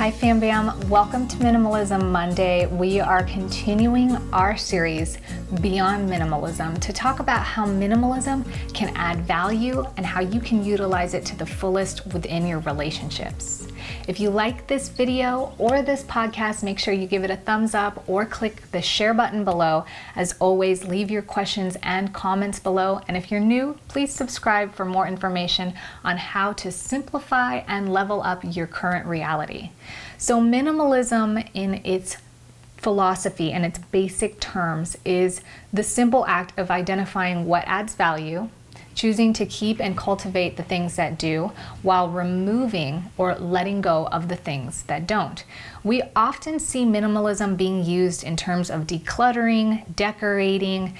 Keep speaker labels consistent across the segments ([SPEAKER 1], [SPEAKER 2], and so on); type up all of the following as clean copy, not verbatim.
[SPEAKER 1] Hi Fam Bam, welcome to Minimalism Monday. We are continuing our series Beyond Minimalism to talk about how minimalism can add value and how you can utilize it to the fullest within your relationships. If you like this video or this podcast, make sure you give it a thumbs up or click the share button below. As always, leave your questions and comments below. And if you're new, please subscribe for more information on how to simplify and level up your current reality. So minimalism in its philosophy and its basic terms is the simple act of identifying what adds value, choosing to keep and cultivate the things that do, while removing or letting go of the things that don't. We often see minimalism being used in terms of decluttering, decorating,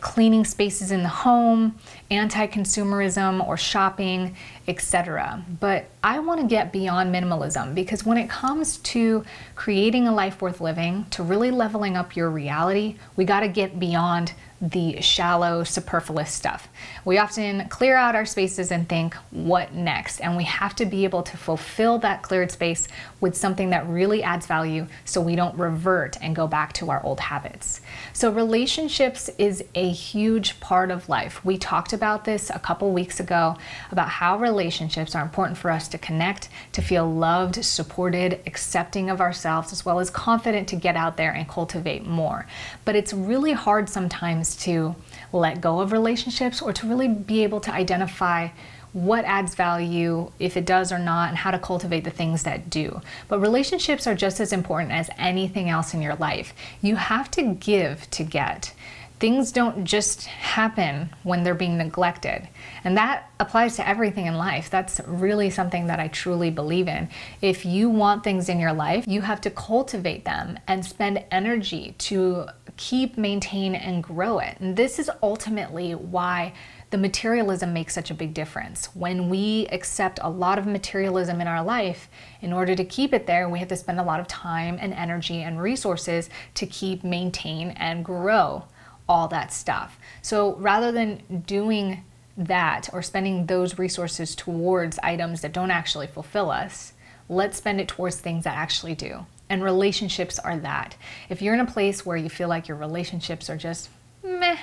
[SPEAKER 1] cleaning spaces in the home, anti-consumerism or shopping, etc. But I want to get beyond minimalism because when it comes to creating a life worth living, to really leveling up your reality, we got to get beyond the shallow, superfluous stuff. We often clear out our spaces and think, what next? And we have to be able to fulfill that cleared space with something that really adds value so we don't revert and go back to our old habits. So relationships is a huge part of life. We talked about this a couple weeks ago about how relationships are important for us to connect, to feel loved, supported, accepting of ourselves, as well as confident to get out there and cultivate more. But it's really hard sometimes to let go of relationships or to really be able to identify what adds value, if it does or not, and how to cultivate the things that do. But relationships are just as important as anything else in your life. You have to give to get. Things don't just happen when they're being neglected. And that applies to everything in life. That's really something that I truly believe in. If you want things in your life, you have to cultivate them and spend energy to keep, maintain, and grow it. And this is ultimately why the materialism makes such a big difference. When we accept a lot of materialism in our life, in order to keep it there, we have to spend a lot of time and energy and resources to keep, maintain, and grow all that stuff. So rather than doing that or spending those resources towards items that don't actually fulfill us, let's spend it towards things that actually do. And relationships are that. If you're in a place where you feel like your relationships are just meh,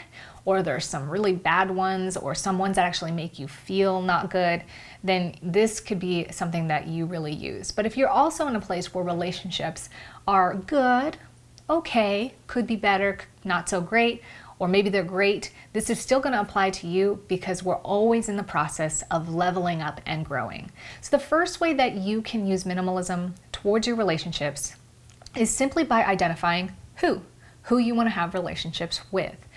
[SPEAKER 1] or there's some really bad ones, or some ones that actually make you feel not good, then this could be something that you really use. But if you're also in a place where relationships are good, okay, could be better, not so great, or maybe they're great, this is still going to apply to you because we're always in the process of leveling up and growing. So the first way that you can use minimalism towards your relationships is simply by identifying who you want to have relationships with.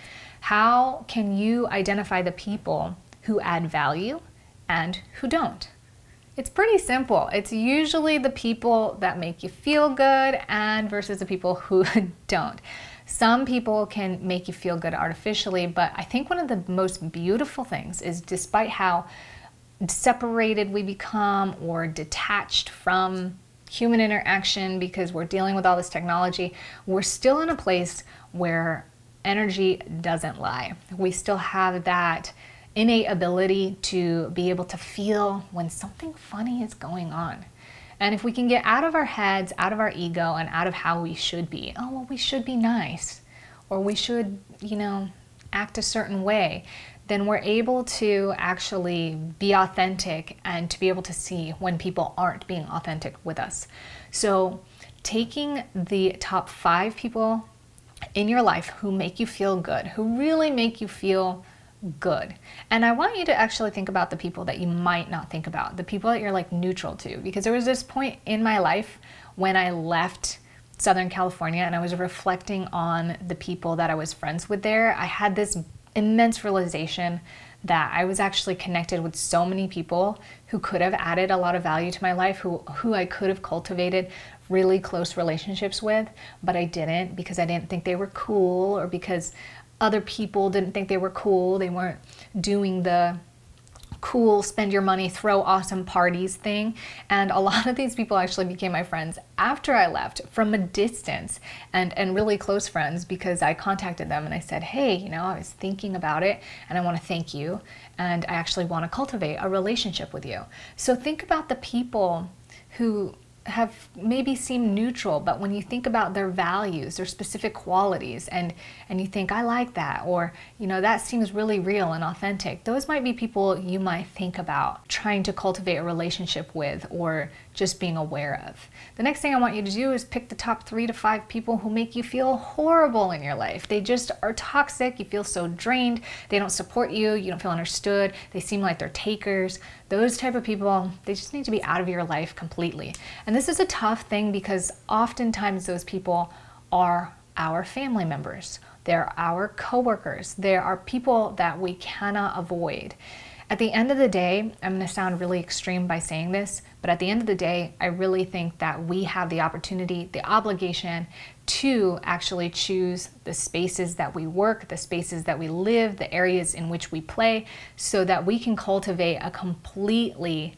[SPEAKER 1] How can you identify the people who add value and who don't? It's pretty simple. It's usually the people that make you feel good and versus the people who don't. Some people can make you feel good artificially, but I think one of the most beautiful things is despite how separated we become or detached from human interaction because we're dealing with all this technology, we're still in a place where energy doesn't lie. We still have that innate ability to be able to feel when something funny is going on. And if we can get out of our heads, out of our ego, and out of how we should be, oh, well, we should be nice, or we should, act a certain way, then we're able to actually be authentic and to be able to see when people aren't being authentic with us. So taking the top 5 people in your life who make you feel good, who really make you feel good. And I want you to actually think about the people that you might not think about, the people that you're like neutral to, because there was this point in my life when I left Southern California and I was reflecting on the people that I was friends with there. I had this immense realization that I was actually connected with so many people who could have added a lot of value to my life, who I could have cultivated really close relationships with, but I didn't because I didn't think they were cool, or because other people didn't think they were cool. They weren't doing the cool, spend your money, throw awesome parties thing. And a lot of these people actually became my friends after I left from a distance, and really close friends, because I contacted them and I said, hey, I was thinking about it and I want to thank you. And I actually want to cultivate a relationship with you. So think about the people who have maybe seemed neutral, but when you think about their values, their specific qualities, and you think, I like that, or that seems really real and authentic, those might be people you might think about trying to cultivate a relationship with or just being aware of. The next thing I want you to do is pick the top 3 to 5 people who make you feel horrible in your life. They just are toxic, you feel so drained, they don't support you, you don't feel understood, they seem like they're takers. Those type of people, they just need to be out of your life completely. And this is a tough thing because oftentimes those people are our family members. They're our coworkers. There are people that we cannot avoid. At the end of the day, I'm going to sound really extreme by saying this, but at the end of the day, I really think that we have the opportunity, the obligation to actually choose the spaces that we work, the spaces that we live, the areas in which we play, so that we can cultivate a completely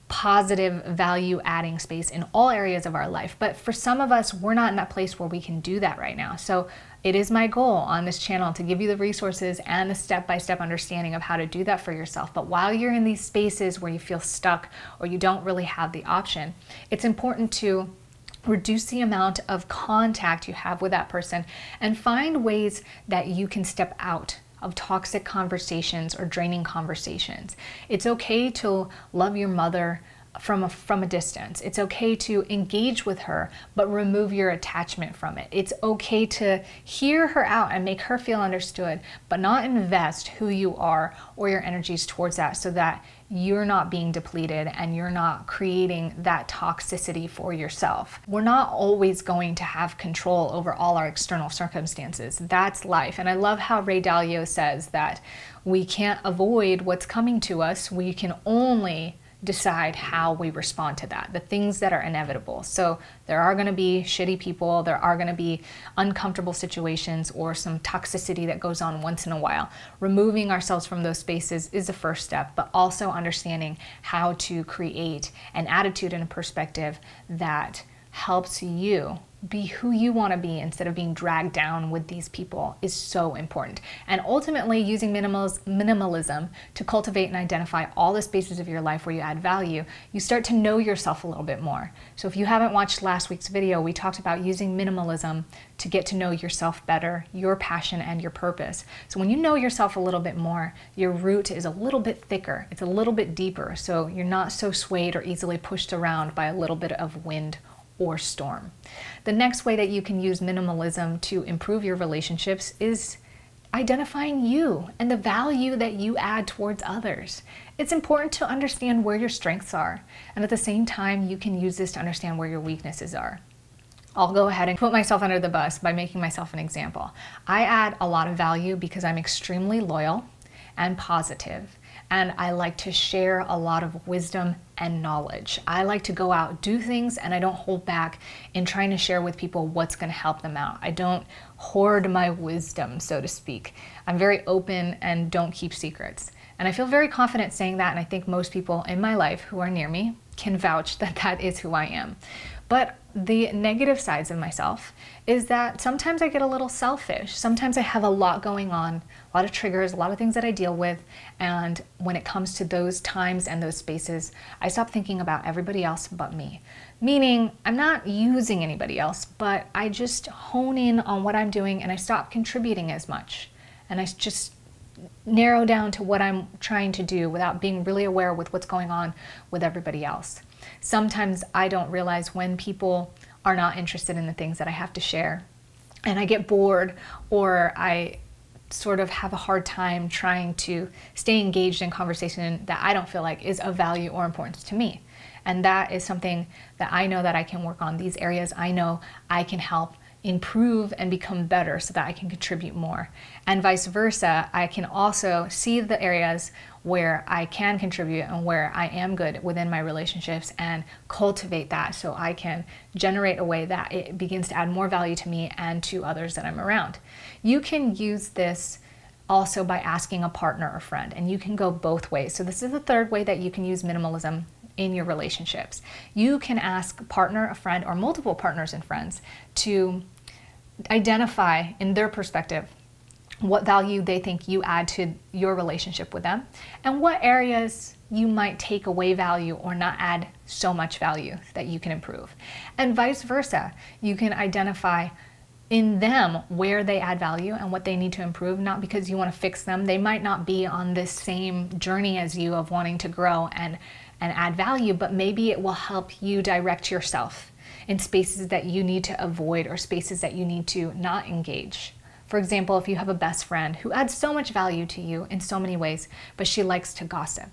[SPEAKER 1] positive value-adding space in all areas of our life. But for some of us, we're not in that place where we can do that right now. So it is my goal on this channel to give you the resources and the step-by-step understanding of how to do that for yourself. But while you're in these spaces where you feel stuck or you don't really have the option, it's important to reduce the amount of contact you have with that person and find ways that you can step out of toxic conversations or draining conversations. It's okay to love your mother from a distance. It's okay to engage with her, but remove your attachment from it. It's okay to hear her out and make her feel understood, but not invest who you are or your energies towards that, so that you're not being depleted and you're not creating that toxicity for yourself. We're not always going to have control over all our external circumstances. That's life. And I love how Ray Dalio says that we can't avoid what's coming to us. We can only decide how we respond to that, the things that are inevitable. So there are going to be shitty people, there are going to be uncomfortable situations or some toxicity that goes on once in a while. Removing ourselves from those spaces is the first step, but also understanding how to create an attitude and a perspective that helps you be who you want to be instead of being dragged down with these people is so important. And ultimately, using minimalism to cultivate and identify all the spaces of your life where you add value, you start to know yourself a little bit more. So if you haven't watched last week's video, we talked about using minimalism to get to know yourself better, your passion and your purpose. So when you know yourself a little bit more, your root is a little bit thicker, it's a little bit deeper, so you're not so swayed or easily pushed around by a little bit of wind or storm. The next way that you can use minimalism to improve your relationships is identifying you and the value that you add towards others. It's important to understand where your strengths are, and at the same time, you can use this to understand where your weaknesses are. I'll go ahead and put myself under the bus by making myself an example. I add a lot of value because I'm extremely loyal and positive, and I like to share a lot of wisdom and knowledge. I like to go out, do things, and I don't hold back in trying to share with people what's going to help them out. I don't hoard my wisdom, so to speak. I'm very open and don't keep secrets. And I feel very confident saying that, and I think most people in my life who are near me can vouch that that is who I am. But the negative sides of myself is that sometimes I get a little selfish. Sometimes I have a lot going on, a lot of triggers, a lot of things that I deal with. And when it comes to those times and those spaces, I stop thinking about everybody else but me. Meaning I'm not using anybody else, but I just hone in on what I'm doing and I stop contributing as much. And I just narrow down to what I'm trying to do without being really aware with what's going on with everybody else. Sometimes I don't realize when people are not interested in the things that I have to share, and I get bored, or I sort of have a hard time trying to stay engaged in conversation that I don't feel like is of value or importance to me. And that is something that I know that I can work on. These areas I know I can help improve and become better so that I can contribute more. And vice versa, I can also see the areas where I can contribute and where I am good within my relationships and cultivate that so I can generate a way that it begins to add more value to me and to others that I'm around. You can use this also by asking a partner or friend, and you can go both ways. So this is the third way that you can use minimalism in your relationships. You can ask a partner, a friend, or multiple partners and friends to identify in their perspective what value they think you add to your relationship with them, and what areas you might take away value or not add so much value that you can improve. And vice versa, you can identify in them where they add value and what they need to improve, not because you want to fix them. They might not be on this same journey as you of wanting to grow and add value, but maybe it will help you direct yourself in spaces that you need to avoid or spaces that you need to not engage. For example, if you have a best friend who adds so much value to you in so many ways, but she likes to gossip,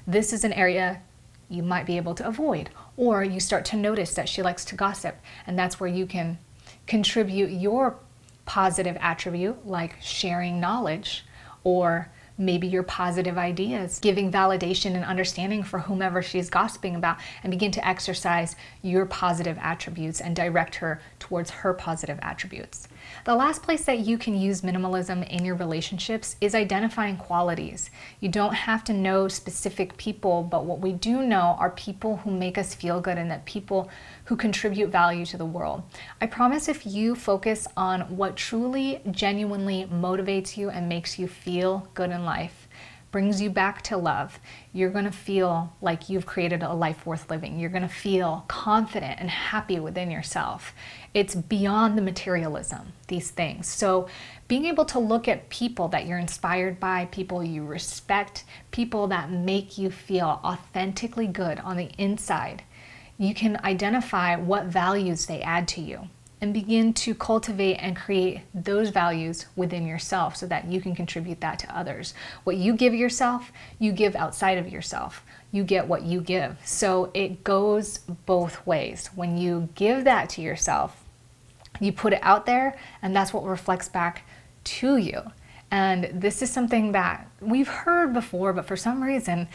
[SPEAKER 1] this is an area you might be able to avoid. Or you start to notice that she likes to gossip, and that's where you can contribute your positive attribute, like sharing knowledge, or maybe your positive ideas, giving validation and understanding for whomever she's gossiping about, and begin to exercise your positive attributes and direct her towards her positive attributes. The last place that you can use minimalism in your relationships is identifying qualities. You don't have to know specific people, but what we do know are people who make us feel good and that people who contribute value to the world. I promise if you focus on what truly, genuinely motivates you and makes you feel good in life, brings you back to love, you're gonna feel like you've created a life worth living. You're gonna feel confident and happy within yourself. It's beyond the materialism, these things. So being able to look at people that you're inspired by, people you respect, people that make you feel authentically good on the inside, you can identify what values they add to you and begin to cultivate and create those values within yourself so that you can contribute that to others. What you give yourself, you give outside of yourself. You get what you give. So it goes both ways. When you give that to yourself, you put it out there, and that's what reflects back to you. And this is something that we've heard before, but for some reason,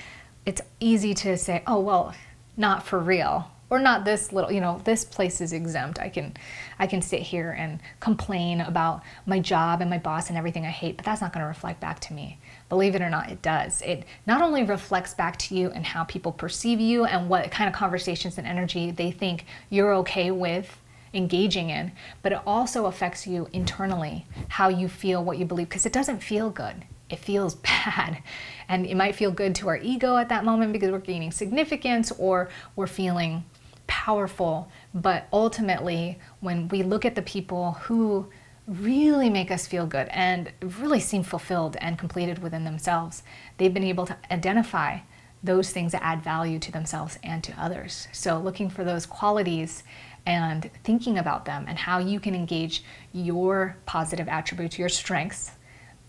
[SPEAKER 1] it's easy to say, oh, well, not for real. Or not this little, this place is exempt. I can sit here and complain about my job and my boss and everything I hate, but that's not going to reflect back to me. Believe it or not, it does. It not only reflects back to you and how people perceive you and what kind of conversations and energy they think you're okay with engaging in, but it also affects you internally, how you feel, what you believe, because it doesn't feel good. It feels bad. And it might feel good to our ego at that moment because we're gaining significance or we're feeling powerful, but ultimately when we look at the people who really make us feel good and really seem fulfilled and completed within themselves, they've been able to identify those things that add value to themselves and to others. So looking for those qualities and thinking about them and how you can engage your positive attributes, your strengths,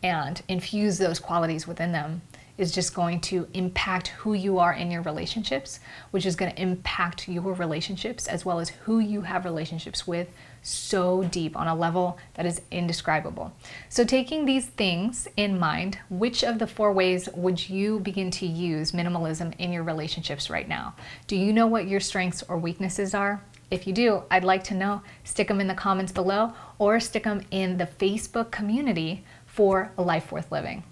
[SPEAKER 1] and infuse those qualities within them is just going to impact who you are in your relationships, which is going to impact your relationships as well as who you have relationships with so deep on a level that is indescribable. So taking these things in mind, which of the 4 ways would you begin to use minimalism in your relationships right now? Do you know what your strengths or weaknesses are? If you do, I'd like to know. Stick them in the comments below or stick them in the Facebook community for a life worth living.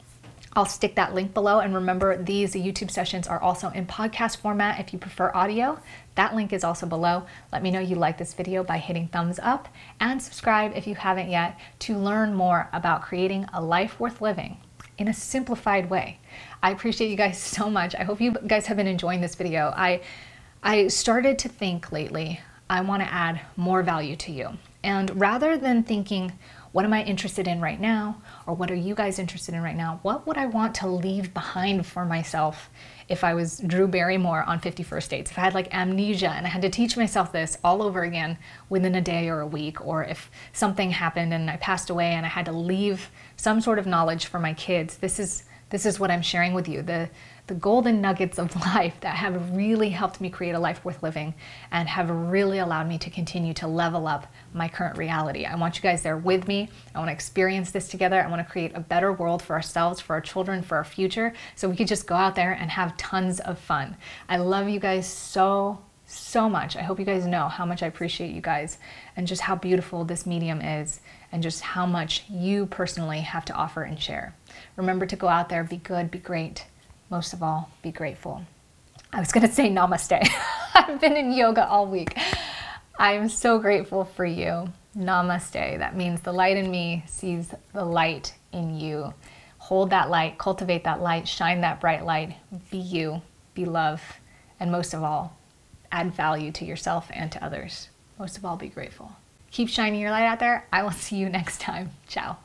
[SPEAKER 1] I'll stick that link below, and remember these YouTube sessions are also in podcast format if you prefer audio. That link is also below. Let me know you like this video by hitting thumbs up and subscribe if you haven't yet to learn more about creating a life worth living in a simplified way. I appreciate you guys so much. I hope you guys have been enjoying this video. I started to think lately, I want to add more value to you. And rather than thinking, what am I interested in right now? Or what are you guys interested in right now? What would I want to leave behind for myself if I was Drew Barrymore on 50 First Dates? If I had like amnesia and I had to teach myself this all over again within a day or a week, or if something happened and I passed away and I had to leave some sort of knowledge for my kids, this is what I'm sharing with you. The golden nuggets of life that have really helped me create a life worth living and have really allowed me to continue to level up my current reality. I want you guys there with me. I want to experience this together. I want to create a better world for ourselves, for our children, for our future, so we could just go out there and have tons of fun. I love you guys so much. I hope you guys know how much I appreciate you guys and just how beautiful this medium is and just how much you personally have to offer and share. Remember to go out there, be good, be great. Most of all, be grateful. I was going to say namaste. I've been in yoga all week. I am so grateful for you. Namaste. That means the light in me sees the light in you. Hold that light, cultivate that light, shine that bright light. Be you, be love, and most of all, add value to yourself and to others. Most of all, be grateful. Keep shining your light out there. I will see you next time. Ciao.